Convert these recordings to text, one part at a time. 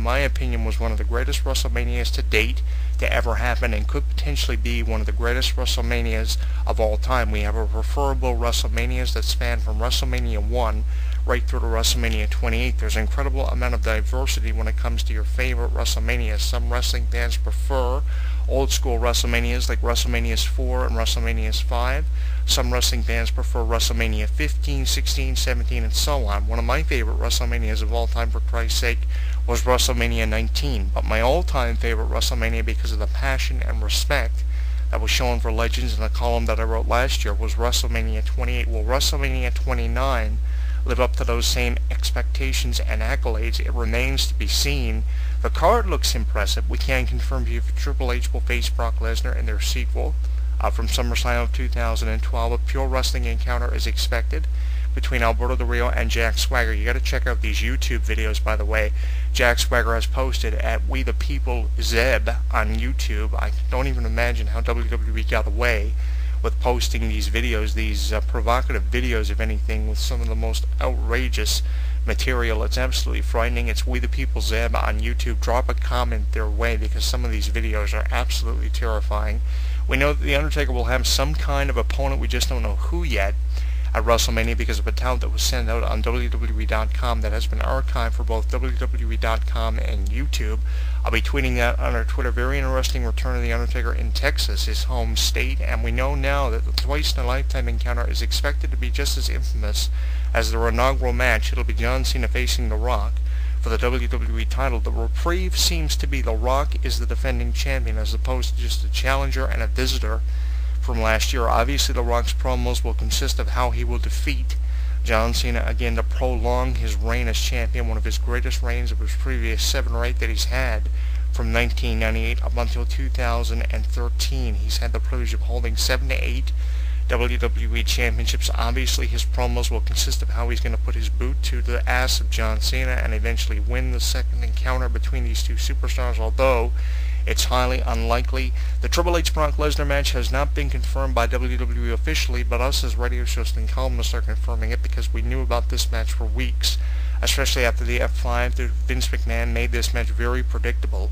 my opinion, was one of the greatest WrestleManias to date to ever happen, and could potentially be one of the greatest WrestleManias of all time. We have a preferable WrestleManias that span from WrestleMania 1 right through to WrestleMania 28. There's an incredible amount of diversity when it comes to your favorite WrestleManias. Some wrestling fans prefer old school WrestleManias like WrestleManias 4 and WrestleManias 5. Some wrestling fans prefer WrestleMania 15, 16, 17, and so on. One of my favorite WrestleManias of all time, for Christ's sake, was WrestleMania 19. But my all-time favorite WrestleMania, because of the passion and respect that was shown for legends in a column that I wrote last year, was WrestleMania 28. Will WrestleMania 29 live up to those same expectations and accolades? It remains to be seen. The card looks impressive. We can confirm to you if Triple H will face Brock Lesnar in their sequel from SummerSlam of 2012. A pure wrestling encounter is expected between Alberto Del Rio and Jack Swagger. You got to check out these YouTube videos, by the way. Jack Swagger has posted at We the People Zeb on YouTube. I don't even imagine how WWE got away with posting these videos, these provocative videos, if anything, with some of the most outrageous material. It's absolutely frightening. It's We the People Zeb on YouTube. Drop a comment their way, because some of these videos are absolutely terrifying. We know that The Undertaker will have some kind of opponent, we just don't know who yet, at WrestleMania, because of a tout that was sent out on WWE.com that has been archived for both WWE.com and YouTube. I'll be tweeting that on our Twitter. Very interesting return of The Undertaker in Texas, his home state, and we know now that the twice-in-a-lifetime encounter is expected to be just as infamous as their inaugural match. It'll be John Cena facing The Rock for the WWE title. The reprieve seems to be The Rock is the defending champion, as opposed to just a challenger and a visitor from last year. Obviously, The Rock's promos will consist of how he will defeat John Cena again to prolong his reign as champion, one of his greatest reigns of his previous 7 or 8 that he's had from 1998 up until 2013. He's had the privilege of holding 7 to 8 WWE Championships. Obviously, his promos will consist of how he's going to put his boot to the ass of John Cena and eventually win the second encounter between these two superstars, although it's highly unlikely. The Triple H Brock Lesnar match has not been confirmed by WWE officially, but us as radio hosts and columnists are confirming it, because we knew about this match for weeks, especially after the F5. Vince McMahon made this match very predictable.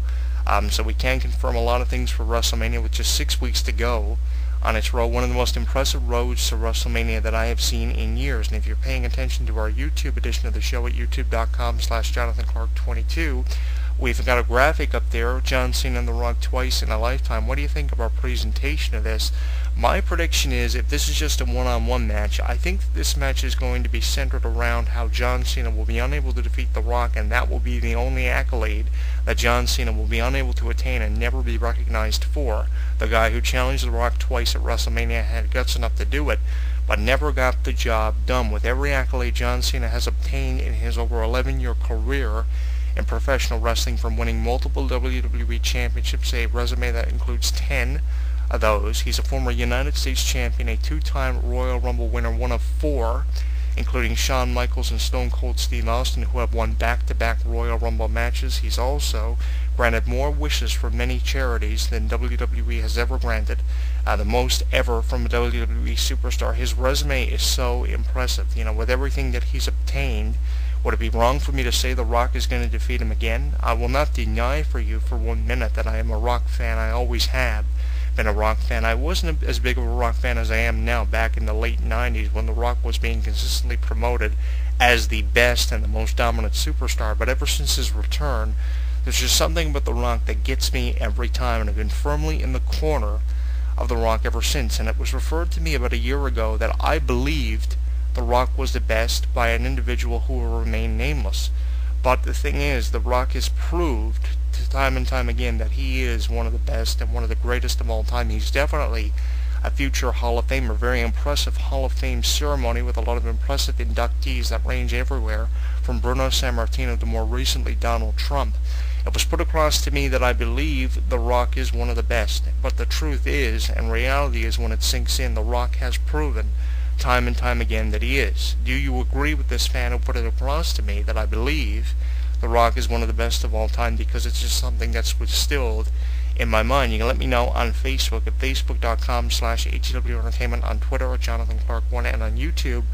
So we can confirm a lot of things for WrestleMania with just 6 weeks to go on its road. One of the most impressive roads to WrestleMania that I have seen in years. And if you're paying attention to our YouTube edition of the show at youtube.com/JonathanClarke22, we've got a graphic up there, John Cena and The Rock twice in a lifetime. What do you think of our presentation of this? My prediction is, if this is just a one-on-one match, I think that this match is going to be centered around how John Cena will be unable to defeat The Rock, and that will be the only accolade that John Cena will be unable to attain and never be recognized for. The guy who challenged The Rock twice at WrestleMania had guts enough to do it, but never got the job done. With every accolade John Cena has obtained in his over 11-year career in professional wrestling, from winning multiple WWE championships, a resume that includes 10 of those. He's a former United States champion, a 2-time Royal Rumble winner, one of 4, including Shawn Michaels and Stone Cold Steve Austin, who have won back-to-back Royal Rumble matches. He's also granted more wishes for many charities than WWE has ever granted, the most ever from a WWE superstar. His resume is so impressive. You know, with everything that he's obtained, would it be wrong for me to say The Rock is going to defeat him again? I will not deny for you for 1 minute that I am a Rock fan. I always have been a Rock fan. I wasn't as big of a Rock fan as I am now back in the late 90s, when The Rock was being consistently promoted as the best and the most dominant superstar. But ever since his return, there's just something about The Rock that gets me every time, and I've been firmly in the corner of The Rock ever since. And it was referred to me about a year ago that I believed The Rock was the best by an individual who will remain nameless. But the thing is, The Rock has proved time and time again that he is one of the best and one of the greatest of all time. He's definitely a future Hall of Famer. Very impressive Hall of Fame ceremony with a lot of impressive inductees that range everywhere from Bruno Sammartino to more recently Donald Trump. It was put across to me that I believe The Rock is one of the best, but the truth is, and reality is, when it sinks in, The Rock has proven time and time again that he is. Do you agree with this fan who put it across to me that I believe The Rock is one of the best of all time? Because it's just something that's distilled in my mind. You can let me know on Facebook at facebook.com/HW Entertainment, on Twitter at JonathanClarke1, and on YouTube,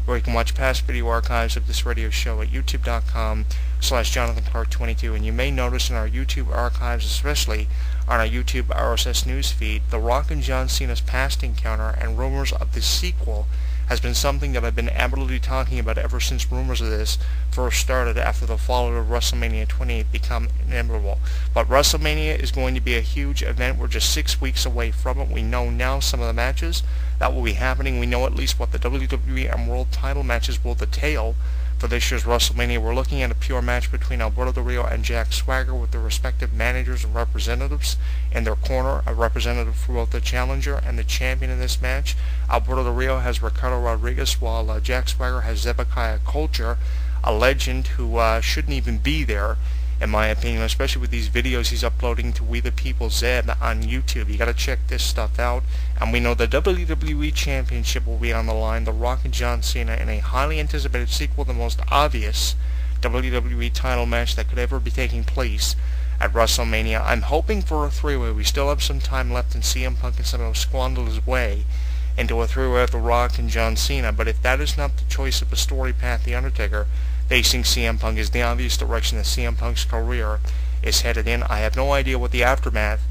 or you can watch past video archives of this radio show at youtube.com/JonathanClarke22. And you may notice in our YouTube archives, especially on our YouTube RSS news feed, The Rock and John Cena's past encounter and rumors of the sequel has been something that I've been avidly talking about ever since rumors of this first started after the fallout of WrestleMania 28 become inevitable. But WrestleMania is going to be a huge event. We're just 6 weeks away from it. We know now some of the matches that will be happening. We know at least what the WWE and World title matches will detail for this year's WrestleMania. We're looking at a pure match between Alberto Del Rio and Jack Swagger with their respective managers and representatives in their corner, a representative for both the challenger and the champion in this match. Alberto Del Rio has Ricardo Rodriguez, while Jack Swagger has Zebekiah Coulter, a legend who shouldn't even be there, in my opinion, especially with these videos he's uploading to We the People Zeb on YouTube. You gotta check this stuff out. And we know the WWE Championship will be on the line. The Rock and John Cena in a highly anticipated sequel, the most obvious WWE title match that could ever be taking place at WrestleMania. I'm hoping for a three-way. We still have some time left, and CM Punk can somehow squander his way into a three-way of The Rock and John Cena. But if that is not the choice of a story path, The Undertaker facing CM Punk is the obvious direction that CM Punk's career is headed in. I have no idea what the aftermath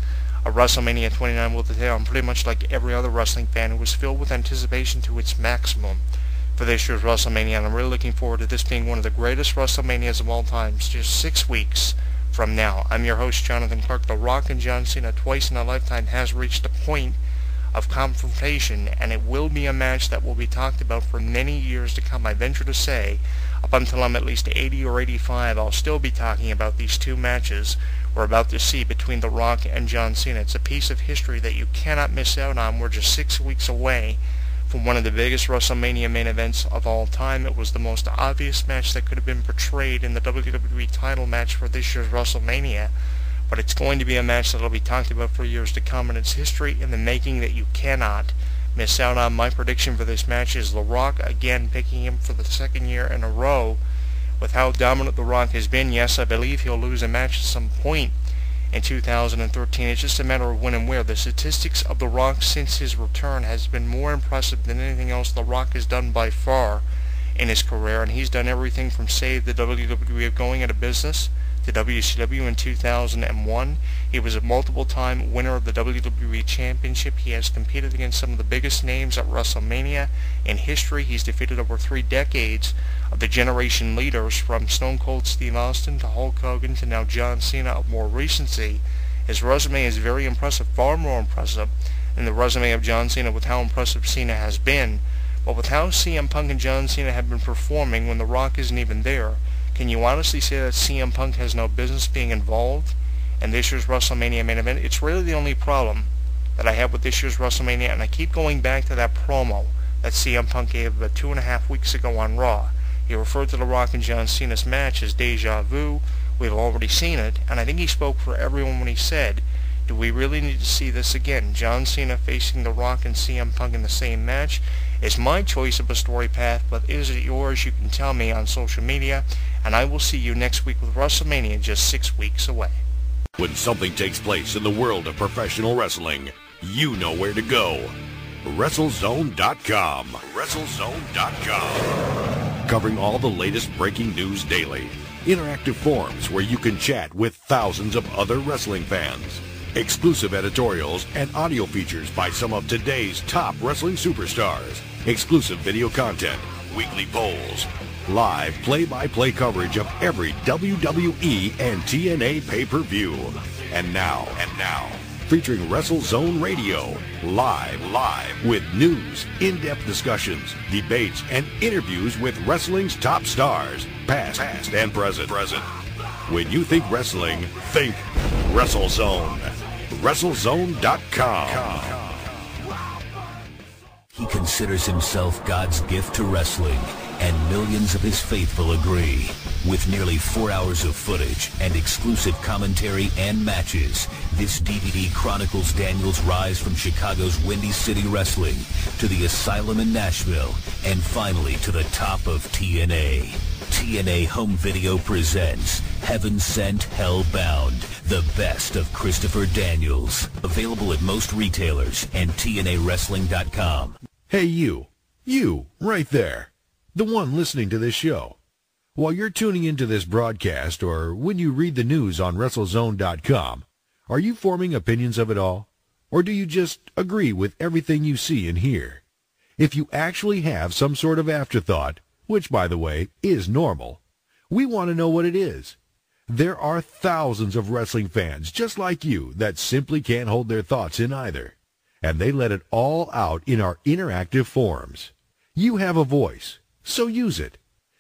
of WrestleMania 29 will detail. I'm pretty much like every other wrestling fan who was filled with anticipation to its maximum for this year's WrestleMania, and I'm really looking forward to this being one of the greatest WrestleManias of all time, just 6 weeks from now. I'm your host, Jonathan Clarke. The Rock and John Cena twice in a lifetime has reached a point of confrontation, and it will be a match that will be talked about for many years to come. I venture to say, up until I'm at least 80 or 85, I'll still be talking about these two matches we're about to see between The Rock and John Cena. It's a piece of history that you cannot miss out on. We're just 6 weeks away from one of the biggest WrestleMania main events of all time. It was the most obvious match that could have been portrayed in the WWE title match for this year's WrestleMania. But it's going to be a match that will be talked about for years to come, and it's history in the making that you cannot miss out on. My prediction for this match is The Rock again picking him for the second year in a row. With how dominant The Rock has been, yes, I believe he'll lose a match at some point in 2013. It's just a matter of when and where. The statistics of The Rock since his return has been more impressive than anything else The Rock has done by far in his career, and he's done everything from save the WWE of going out of business to WCW in 2001. He was a multiple-time winner of the WWE Championship. He has competed against some of the biggest names at WrestleMania in history. He's defeated over 3 decades of the generation leaders, from Stone Cold Steve Austin to Hulk Hogan to now John Cena of more recency. His resume is very impressive, far more impressive than the resume of John Cena, with how impressive Cena has been. But with how CM Punk and John Cena have been performing when The Rock isn't even there, can you honestly say that CM Punk has no business being involved in this year's WrestleMania main event? It's really the only problem that I have with this year's WrestleMania, and I keep going back to that promo that CM Punk gave about 2.5 weeks ago on Raw. He referred to The Rock and John Cena's match as deja vu. We've already seen it, and I think he spoke for everyone when he said, do we really need to see this again? John Cena facing The Rock and CM Punk in the same match is my choice of a story path, but is it yours? You can tell me on social media, and I will see you next week with WrestleMania just 6 weeks away. When something takes place in the world of professional wrestling, you know where to go. WrestleZone.com. WrestleZone.com. Covering all the latest breaking news daily. Interactive forums where you can chat with thousands of other wrestling fans. Exclusive editorials and audio features by some of today's top wrestling superstars. Exclusive video content, weekly polls, live play-by-play coverage of every WWE and TNA pay-per-view. And now, featuring WrestleZone Radio, live with news, in-depth discussions, debates, and interviews with wrestling's top stars, past and present. When you think wrestling, think WrestleZone. WrestleZone.com. He considers himself God's gift to wrestling, and millions of his faithful agree. With nearly 4 hours of footage and exclusive commentary and matches, this DVD chronicles Daniel's rise from Chicago's Windy City Wrestling to the Asylum in Nashville, and finally to the top of TNA. TNA Home Video presents Heaven Sent, Hell Bound, the best of Christopher Daniels. Available at most retailers and TNAWrestling.com. Hey, you right there. the one listening to this show. While you're tuning into this broadcast or when you read the news on WrestleZone.com, are you forming opinions of it all? Or do you just agree with everything you see and hear? If you actually have some sort of afterthought, which, by the way, is normal, we want to know what it is. There are thousands of wrestling fans just like you that simply can't hold their thoughts in either, and they let it all out in our interactive forums. You have a voice, so use it.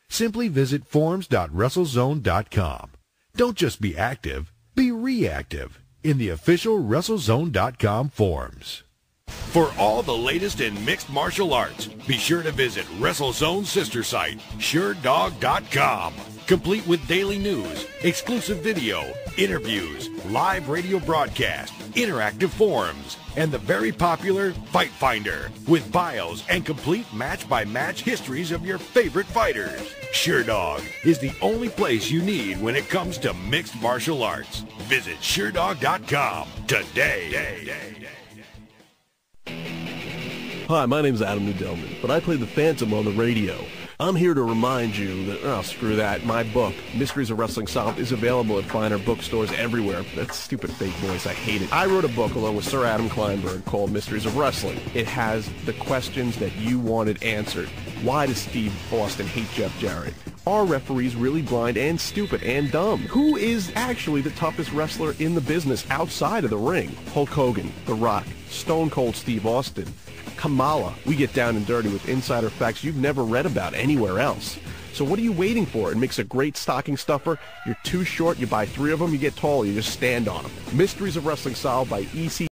Simply visit forums.WrestleZone.com. Don't just be active, be reactive in the official WrestleZone.com forums. For all the latest in mixed martial arts, be sure to visit WrestleZone's sister site, SureDog.com. Complete with daily news, exclusive video, interviews, live radio broadcast, interactive forums, and the very popular Fight Finder with bios and complete match-by-match histories of your favorite fighters. SureDog is the only place you need when it comes to mixed martial arts. Visit SureDog.com today. Hi, my name's Adam Nudelman, but I play the Phantom on the radio. I'm here to remind you that, oh, screw that, my book, Mysteries of Wrestling Solved, is available at finer bookstores everywhere. That stupid fake voice, I hate it. I wrote a book along with Sir Adam Kleinberg called Mysteries of Wrestling. It has the questions that you wanted answered. Why does Steve Austin hate Jeff Jarrett? Are referees really blind and stupid and dumb? Who is actually the toughest wrestler in the business outside of the ring? Hulk Hogan, The Rock, Stone Cold Steve Austin, Kamala. We get down and dirty with insider facts you've never read about anywhere else. So what are you waiting for? It makes a great stocking stuffer. You're too short, you buy 3 of them, you get tall, you just stand on them. Mysteries of Wrestling Solved by E.C.